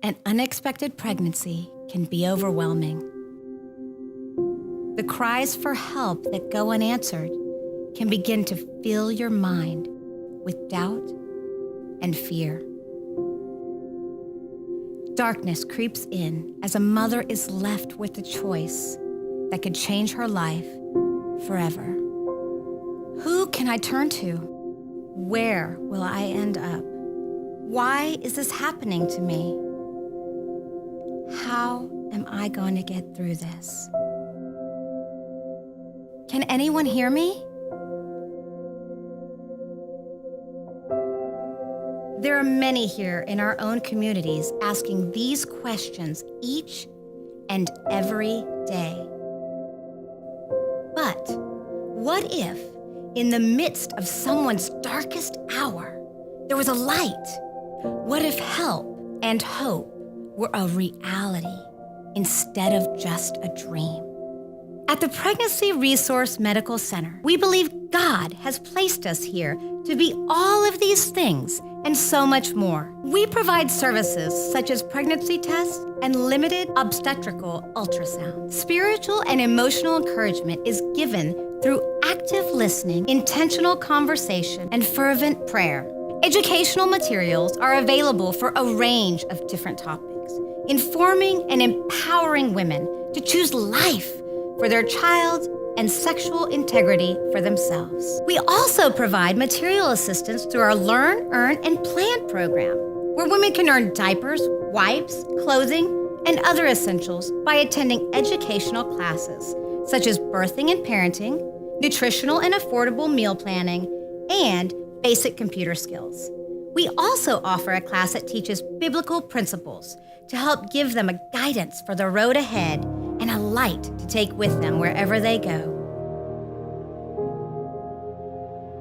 An unexpected pregnancy can be overwhelming. The cries for help that go unanswered can begin to fill your mind with doubt and fear. Darkness creeps in as a mother is left with a choice that could change her life forever. Who can I turn to? Where will I end up? Why is this happening to me? How am I going to get through this? Can anyone hear me? There are many here in our own communities asking these questions each and every day. But what if, in the midst of someone's darkest hour, there was a light? What if help and hope were a reality instead of just a dream? At the Pregnancy Resource Medical Center, we believe God has placed us here to be all of these things and so much more. We provide services such as pregnancy tests and limited obstetrical ultrasound. Spiritual and emotional encouragement is given through active listening, intentional conversation, and fervent prayer. Educational materials are available for a range of different topics, informing and empowering women to choose life for their child and sexual integrity for themselves. We also provide material assistance through our Learn, Earn, and Plan program, where women can earn diapers, wipes, clothing, and other essentials by attending educational classes such as birthing and parenting, nutritional and affordable meal planning, and basic computer skills. We also offer a class that teaches biblical principles to help give them a guidance for the road ahead and a light to take with them wherever they go.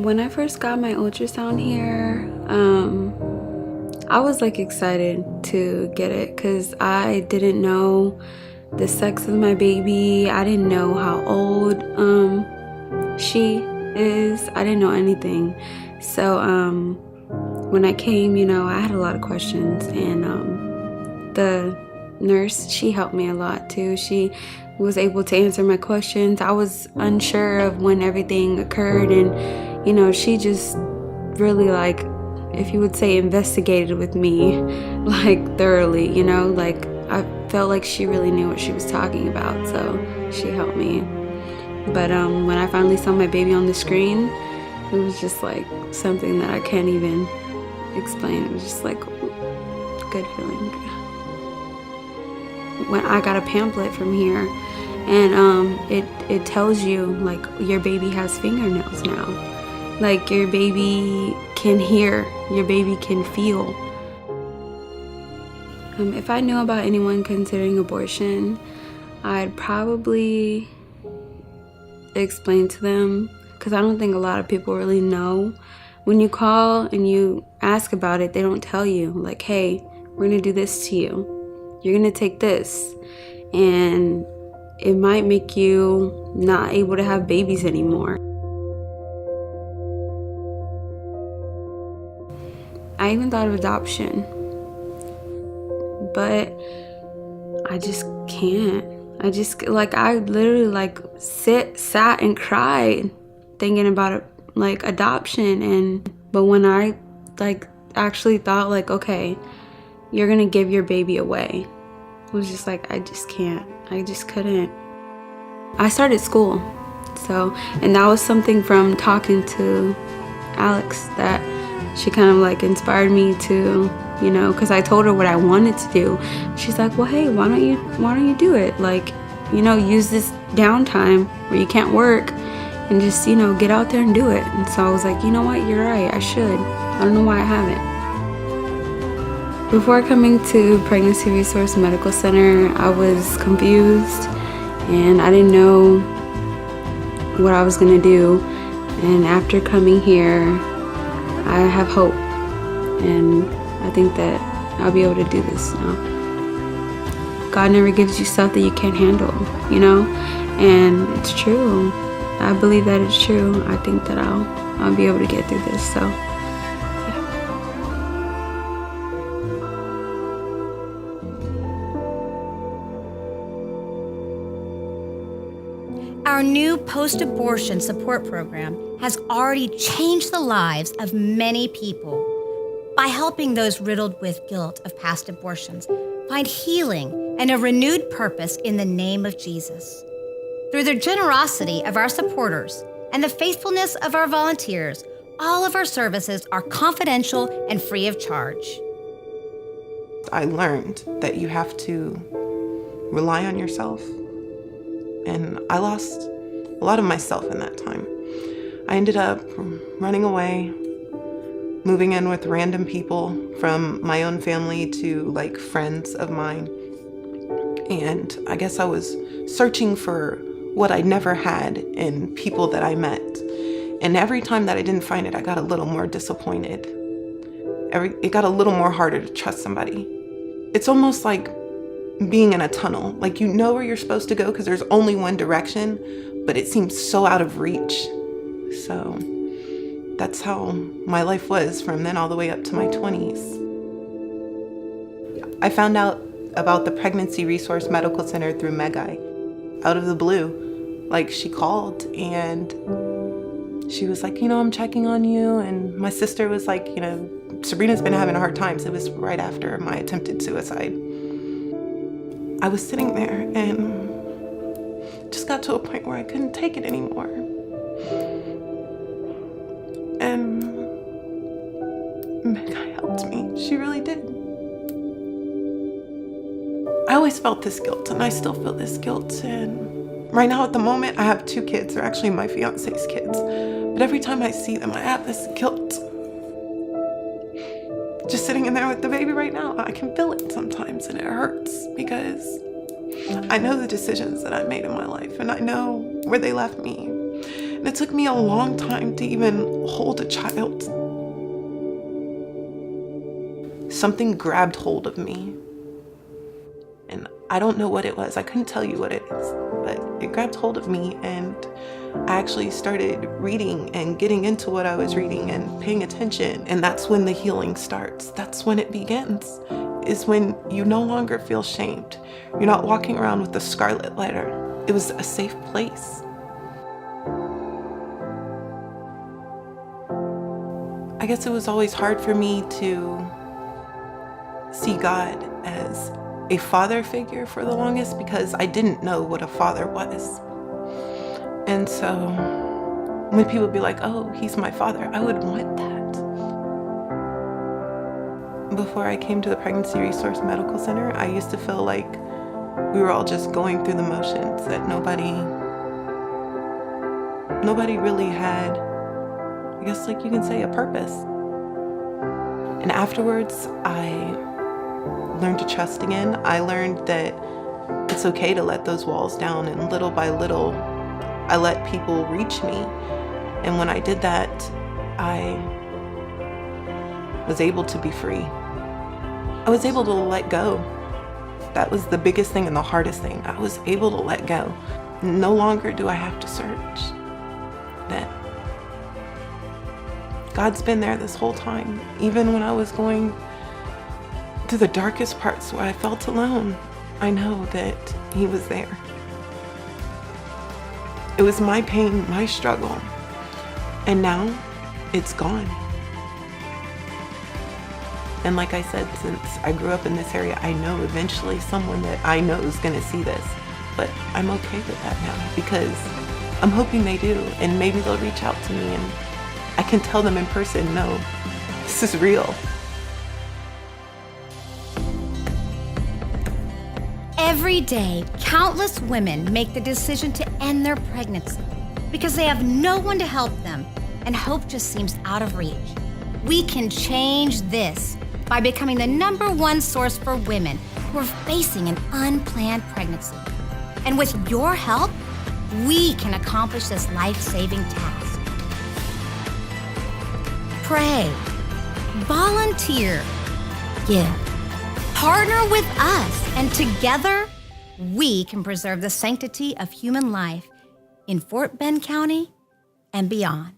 When I first got my ultrasound here, I was excited to get it because I didn't know the sex of my baby. I didn't know how old she is. I didn't know anything. So when I came, I had a lot of questions, and the nurse, she helped me a lot too. She was able to answer my questions. I was unsure of when everything occurred, and she just really, if you would say, investigated with me thoroughly. I felt like she really knew what she was talking about, so she helped me. But when I finally saw my baby on the screen, it was just something that I can't even explain. It was just good feeling. When I got a pamphlet from here, and it tells you your baby has fingernails now. Your baby can hear, your baby can feel. If I knew about anyone considering abortion, I'd probably explain to them, because I don't think a lot of people really know. When you call and you ask about it, they don't tell you, hey, we're gonna do this to you. You're gonna take this, and it might make you not able to have babies anymore. I even thought of adoption, but I just can't. I literally sat and cried thinking about adoption. But when I actually thought okay, you're gonna give your baby away, it was just I just can't. I just couldn't. I started school, and that was something from talking to Alex that she kind of inspired me to, because I told her what I wanted to do. She's like, well, hey, why don't you do it? Use this downtime where you can't work and just, get out there and do it. And so I was like, you know what, you're right, I should. I don't know why I haven't. Before coming to Pregnancy Resource Medical Center, I was confused and I didn't know what I was gonna do. And after coming here, I have hope, and I think that I'll be able to do this now. God never gives you stuff that you can't handle, and it's true. I believe that it's true. I think that I'll be able to get through this, so. Our new post-abortion support program has already changed the lives of many people by helping those riddled with guilt of past abortions find healing and a renewed purpose in the name of Jesus. Through the generosity of our supporters and the faithfulness of our volunteers, all of our services are confidential and free of charge. I learned that you have to rely on yourself, and I lost a lot of myself in that time. I ended up running away, moving in with random people from my own family to like friends of mine. And I guess I was searching for what I never had in people that I met. And every time that I didn't find it, I got a little more disappointed. It got a little more harder to trust somebody. It's almost like being in a tunnel. Like, you know where you're supposed to go because there's only one direction, but it seems so out of reach. So that's how my life was from then all the way up to my 20s. I found out about the Pregnancy Resource Medical Center through Megai, out of the blue. Like, she called and she was like, I'm checking on you. And my sister was like, Sabrina's been having a hard time. So it was right after my attempted suicide. I was sitting there and just got to a point where I couldn't take it anymore. And Megai helped me. She really did. I always felt this guilt, and I still feel this guilt. And right now at the moment, I have 2 kids. They're actually my fiance's kids. But every time I see them, I have this guilt. Just sitting in there with the baby right now, I can feel it sometimes, and it hurts because I know the decisions that I made in my life, and I know where they left me. And it took me a long time to even hold a child. Something grabbed hold of me, and I don't know what it was. I couldn't tell you what it is, but it grabbed hold of me, and I actually started reading and getting into what I was reading and paying attention. And that's when the healing starts. That's when it begins, is when you no longer feel shamed. You're not walking around with a scarlet letter. It was a safe place. I guess it was always hard for me to see God as a father figure for the longest because I didn't know what a father was. And so when people would be like, oh, he's my father, I would want that. Before I came to the Pregnancy Resource Medical Center, I used to feel like we were all just going through the motions, that nobody really had, I guess like you can say, a purpose. And afterwards, I learned to trust again. I learned that it's okay to let those walls down, and little by little, I let people reach me. And when I did that, I was able to be free. I was able to let go. That was the biggest thing and the hardest thing. I was able to let go. No longer do I have to search. That God's been there this whole time. Even when I was going through the darkest parts where I felt alone, I know that He was there. It was my pain, my struggle, and now it's gone. And like I said, since I grew up in this area, I know eventually someone that I know is gonna see this, but I'm okay with that now because I'm hoping they do, and maybe they'll reach out to me and I can tell them in person, no, this is real. Every day, countless women make the decision to end their pregnancy because they have no one to help them and hope just seems out of reach. We can change this by becoming the #1 source for women who are facing an unplanned pregnancy. And with your help, we can accomplish this life-saving task. Pray, volunteer, give. Partner with us, and together, we can preserve the sanctity of human life in Fort Bend County and beyond.